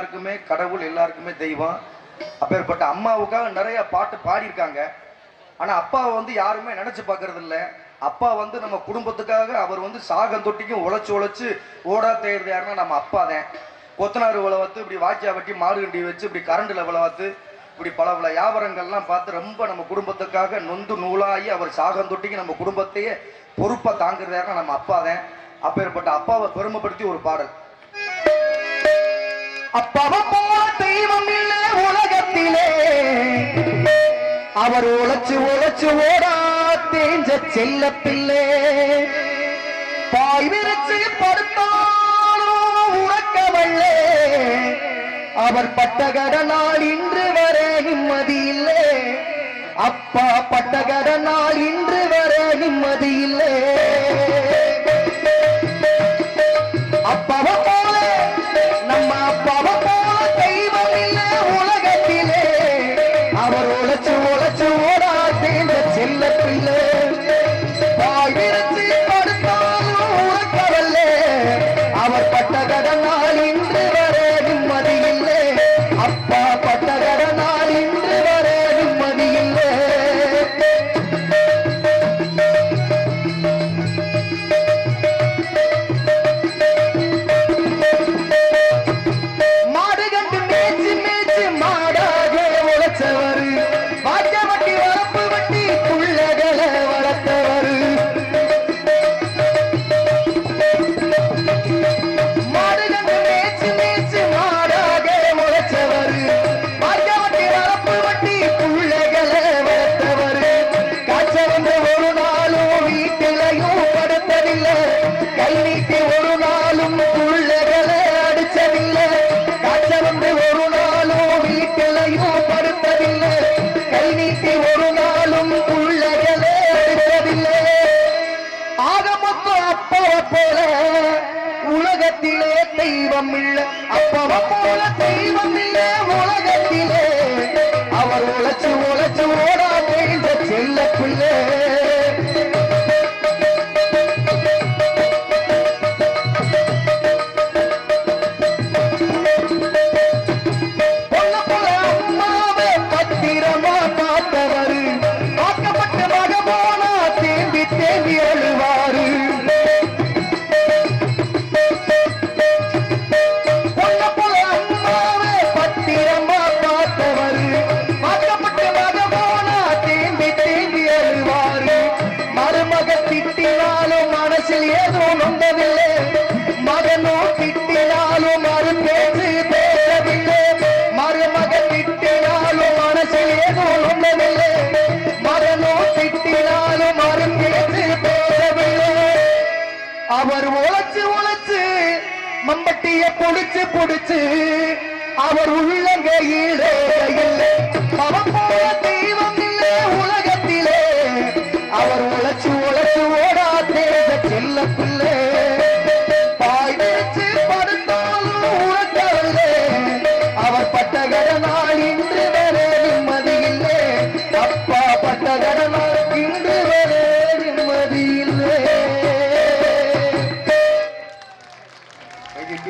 எல்லாருக்குமே கடவுள், எல்லாருக்குமே தெய்வம். அப்பேற்பட்ட அம்மாவுக்காக நிறைய பாட்டு பாடியிருக்காங்க. ஆனா அப்பாவை வந்து யாருமே நினைச்சு பார்க்கறது இல்லை. அப்பா வந்து நம்ம குடும்பத்துக்காக அவர் வந்து சாகம் தொட்டிக்கும் உழைச்சு உழைச்சு ஓடா தேடுறது யாருன்னா நம்ம அப்பா தான். கொத்தனார் விளவத்து இப்படி வாக்கியா வட்டி மாடு கண்டி வச்சு இப்படி கரண்டில் விளவத்து இப்படி பல பல வியாபாரங்கள்லாம் பார்த்து ரொம்ப நம்ம குடும்பத்துக்காக நொந்து நூலாகி அவர் சாகம் தொட்டிக்கு நம்ம குடும்பத்தையே பொறுப்பா தாங்கிறது யாருன்னா நம்ம அப்பா தான். அப்பேற்பட்ட அப்பாவை பெருமைப்படுத்தி ஒரு பாடல். அப்பாவை போல தெய்வம் இல்லை உலகத்திலே, அவர் உழைச்சு உழைச்சு ஓடா தேஞ்ச செல்ல பிள்ளை. பாய் விரிச்சு படுத்தாலும் உறக்கவல்லே, அவர் பட்டகடனால் இன்று வரை நிம்மதி இல்லை. அப்பா பட்டகடனால் இன்று வரை நிம்மதி இல்லை. அப்பாவை போல நம்ம அப்பாவை போல தெய்வம் இல்லை உலகத்திலே, அவர் உழைச்சு உழைச்சு ஓடா தேர்ந்த செல்ல பிள்ளை. பாய் விரிச்சு படுத்தாலும் உறக்கவல்லே, அவர் பட்டகடனால் இன்று வரை நிம்மதி இல்லை. அப்பா பட்டகடனால் இன்று வரை நிம்மதி இல்லை. உலகத்திலே தெய்வம் இல்லை, அப்பாவை போல தெய்வம் இல்லை உலகத்திலே, அவர் உழைச்சு உழைச்சு ஓடா தேய்ந்த செல்ல பிள்ளை. பொண்ணு போல அம்மாவை பத்திரமா பார்த்தவரு, பார்க்கப்பட்ட மக போனா தேம்பி தேம்பி அழுவாரு. திட்டினாலும் மனசில் ஏதோ நொந்தவில்லை, மகனோ திட்டினாலும் மறு பேச்சு பேசவில்லை. மருமக திட்டினாலும் மனசில் ஏதோ நொந்தவில்லை, மகனோ திட்டினாலும் மறு பேச்சு பேசவில்லை. அவர் உழைச்சு உழைச்சு மம்பட்டிய புடிச்சு புடிச்சு அவர் உள்ளங்கையில் இல்லை. அவன் போல தெய்வம் இல்லை உலகத்திலே, அவர் உழைச்சு உழைச்சு ஓடா தேர்ந்த செல்ல பிள்ளை. பாய் விரிச்சு படுத்தாலும் உறக்கவில்லை, அவர் பட்டகடனால் இன்று வரை நிம்மதி இல்லை. அப்பா பட்டகடனால் இன்று வரை நிம்மதி இல்லை.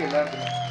எல்லாருக்கும்